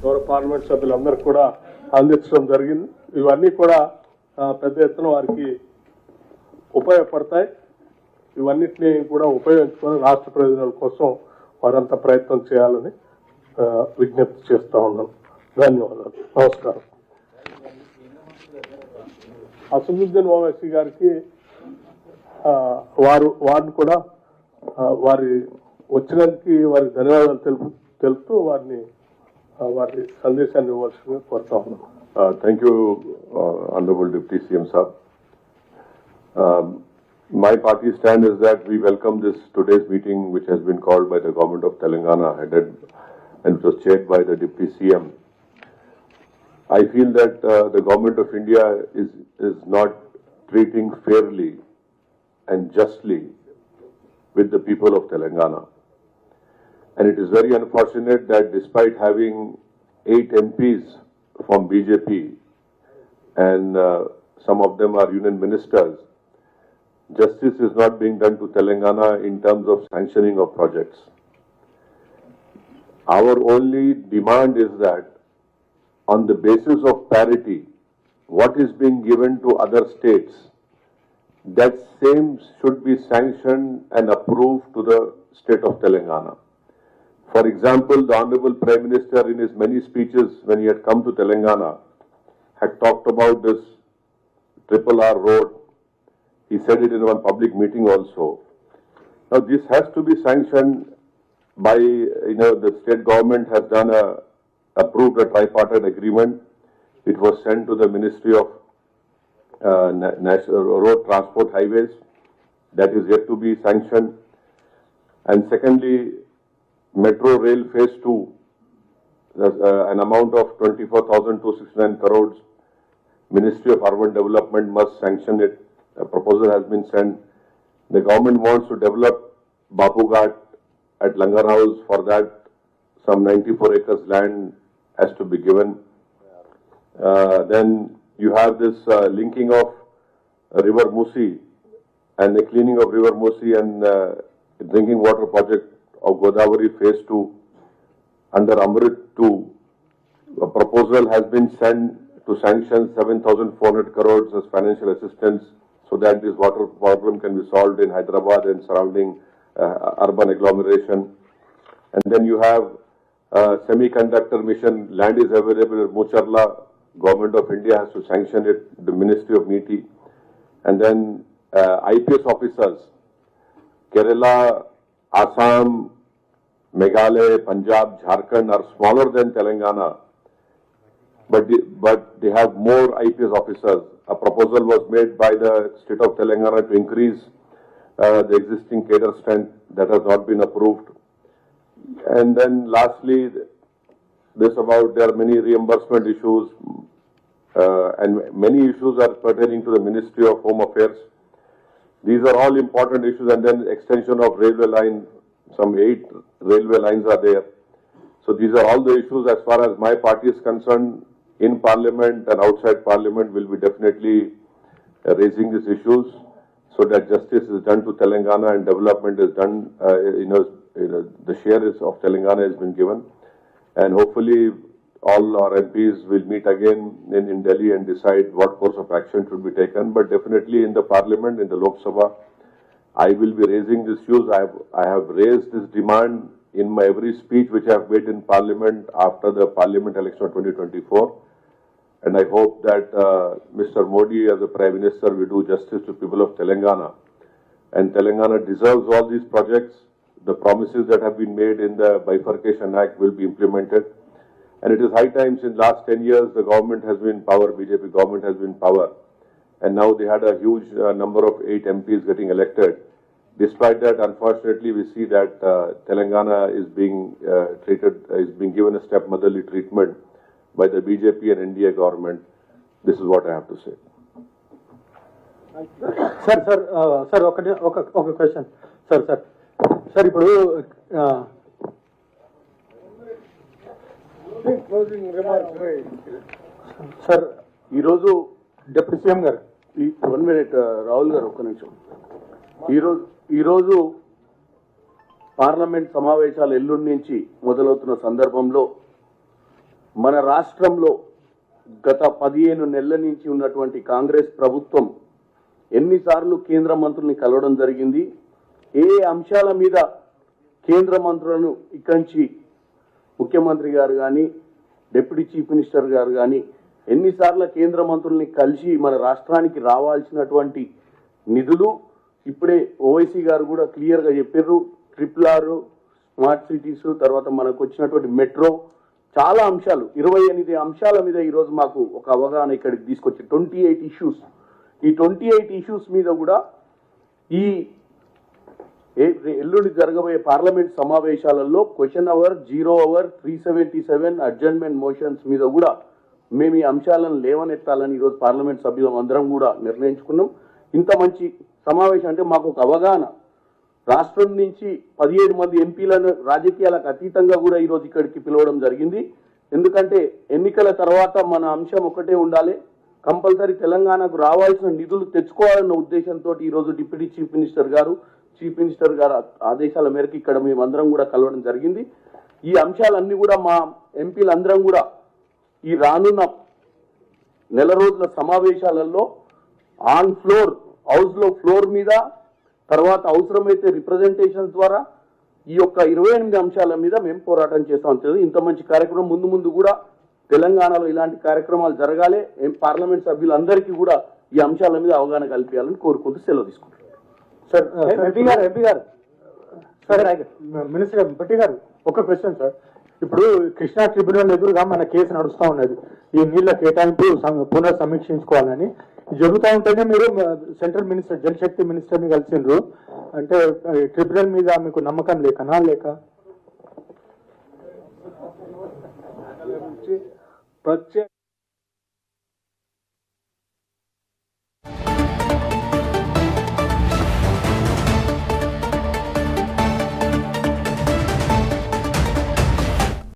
గౌరవ పార్లమెంట్ సభ్యులందరికీ కూడా అందించడం జరిగింది. ఇవన్నీ కూడా పెద్ద ఎత్తున వారికి ఉపయోగపడతాయి. ఇవన్నిటినీ కూడా ఉపయోగించుకొని రాష్ట్ర ప్రయోజనాల కోసం వారంతా ప్రయత్నం చేయాలని విజ్ఞప్తి చేస్తా ఉన్నాను. ధన్యవాదాలు. నమస్కారం. అసదుద్దీన్ ఓవైసీ గారికి వారిని కూడా వారి వచ్చినందుకు వారి ధన్యవాదాలు తెలుపుతూ వారి సందేశాన్ని ఇవ్వాల్సిందిగా కోరుతా ఉన్నాను. Thank you, Honorable Deputy CM Saab. My party stand is that we welcome this today's meeting, which has been called by the government of Telangana, headed and it was chaired by the Deputy CM. I feel that the government of India is not treating fairly and justly with the people of Telangana. And it is very unfortunate that despite having 8 MPs from BJP and some of them are union ministers, justice is not being done to Telangana in terms of sanctioning of projects. Our only demand is that on the basis of parity, what is being given to other states, that same should be sanctioned and approved to the state of Telangana. For example, the Honorable Prime Minister in his many speeches when he had come to Telangana had talked about this RRR road. He said it in one public meeting also. Now this has to be sanctioned by, the state government has done approved a tripartite agreement. It was sent to the Ministry of National Road Transport Highways. That is yet to be sanctioned. And secondly, Metro Rail Phase 2, an amount of 24,269 crores. Ministry of Urban Development must sanction it. A proposal has been sent. The government wants to develop Bapu Ghat at Langar House. For that, some 94 acres land has to be given. Then you have this linking of River Musi and the cleaning of River Musi and drinking water project of Godavari Phase 2 under Amrit 2. A proposal has been sent to sanction 7,400 crores as financial assistance so that this water problem can be solved in Hyderabad and surrounding urban agglomeration. And then you have semiconductor mission, land is available in Mucharla, Government of India has to sanction it, the Ministry of MeitY. And then IPS officers, Kerala, Assam, Meghalaya, Punjab, Jharkhand are smaller than Telangana, but they have more IPS officers. A proposal was made by the state of Telangana to increase the existing cadre strength. That has not been approved. And then lastly, there are many reimbursement issues and many issues are pertaining to the Ministry of Home Affairs. These are all important issues, and then extension of railway line, some 8 railway lines are there. So these are all the issues as far as my party is concerned. In Parliament and outside Parliament will be definitely raising these issues so that justice is done to Telangana and development is done, the share of Telangana has been given. And hopefully all our MPs will meet again in Delhi and decide what course of action should be taken. But definitely in the Parliament, in the Lok Sabha, I will be raising these issues. I have raised this demand in my every speech which I have made in Parliament after the Parliament election of 2024. And I hope that Mr. Modi as the Prime Minister will do justice to people of Telangana. And Telangana deserves all these projects. The promises that have been made in the Bifurcation Act will be implemented. And it is high time. In last 10 years, the government has been in power, BJP government has been in power. And now they had a huge number of 8 MPs getting elected. Despite that, unfortunately, we see that Telangana is being given a stepmotherly treatment by the BJP and NDA government. This is what I have to say. Sir, okay question. Sir, ఇప్పుడు sir ఈరోజు deputy CM గారు 1 minute Rahul గారు ఒక్క నిమిషం. ఈరోజు parliament సమావేశాలు ఎల్లుండి నుంచి మొదలవుతున్న సందర్భంలో మన రాష్ట్రంలో గత 15 నెలల నుంచి ఉన్నటువంటి కాంగ్రెస్ ప్రభుత్వం ఎన్నిసార్లు కేంద్ర మంత్రుల్ని కలవడం జరిగింది, ఏ అంశాల మీద కేంద్ర మంత్రులను ఇక్కడి నుంచి ముఖ్యమంత్రి గారు కానీ డిప్యూటీ చీఫ్ మినిస్టర్ గారు కానీ ఎన్నిసార్లు కేంద్ర మంత్రుల్ని కలిసి మన రాష్ట్రానికి రావాల్సినటువంటి నిధులు ఇప్పుడే ఓవైసీ గారు కూడా క్లియర్గా చెప్పారు. RRR, స్మార్ట్ సిటీస్, తర్వాత మనకు వచ్చినటువంటి మెట్రో, చాలా అంశాలు 28 అంశాల మీద ఈరోజు మాకు ఒక అవగాహన ఇక్కడికి తీసుకొచ్చి 28 ఇష్యూస్. ఈ 28 ఇష్యూస్ మీద కూడా ఈ ఎల్లుండి జరగబోయే పార్లమెంట్ సమావేశాలలో question hour, 0 hour, 377 adjournment motions మీద కూడా మేము ఈ అంశాలను లేవనెత్తాలని ఈరోజు పార్లమెంట్ సభ్యులం అందరం కూడా నిర్ణయించుకున్నాం. ఇంత మంచి సమావేశం అంటే మాకు ఒక అవగాహన, రాష్ట్రం నుంచి 17 మంది ఎంపీలను రాజకీయాలకు అతీతంగా కూడా ఈరోజు ఇక్కడికి పిలవడం జరిగింది. ఎందుకంటే ఎన్నికల తర్వాత మన అంశం ఒకటే ఉండాలి, కంపల్సరీ తెలంగాణకు రావాల్సిన నిధులు తెచ్చుకోవాలన్న ఉద్దేశంతో ఈరోజు డిప్యూటీ చీఫ్ మినిస్టర్ గారు ఆదేశాల మేరకు ఇక్కడ మేమందరం కూడా కలవడం జరిగింది. ఈ అంశాలన్నీ కూడా మా ఎంపీలందరం కూడా ఈ రానున్న నెల రోజుల సమావేశాలలో ఆన్ ఫ్లోర్, హౌస్ లో ఫ్లోర్ మీద, తర్వాత అవసరమైతే రిప్రజెంటేషన్ ద్వారా ఈ యొక్క 28 అంశాల మీద మేము పోరాటం చేస్తాం. ఇంత మంచి కార్యక్రమం ముందు ముందు కూడా తెలంగాణలో ఇలాంటి కార్యక్రమాలు జరగాలి. పార్లమెంట్ సభ్యులందరికీ కూడా ఈ అంశాల మీద అవగాహన కల్పించాలని కోరుకుంటూ సెలవు తీసుకుంటాం. సార్ ఎంపీ గారు సార్ మినిస్టర్ భట్టి గారు ఒక క్వశ్చన్ సార్. ఇప్పుడు కృష్ణా ట్రిబ్యునల్ ఎదురుగా మన కేసు నడుస్తూ ఉన్నది, ఈ నీళ్ల కేటాయింపు పునః సమీక్షించుకోవాలని జరుగుతూ ఉంటేనే మీరు సెంట్రల్ మినిస్టర్, జలశక్తి మినిస్టర్ని కలిసిండ్రు. అంటే ట్రిబ్యునల్ మీద మీకు నమ్మకం లేకనా లేక? ప్రత్యేక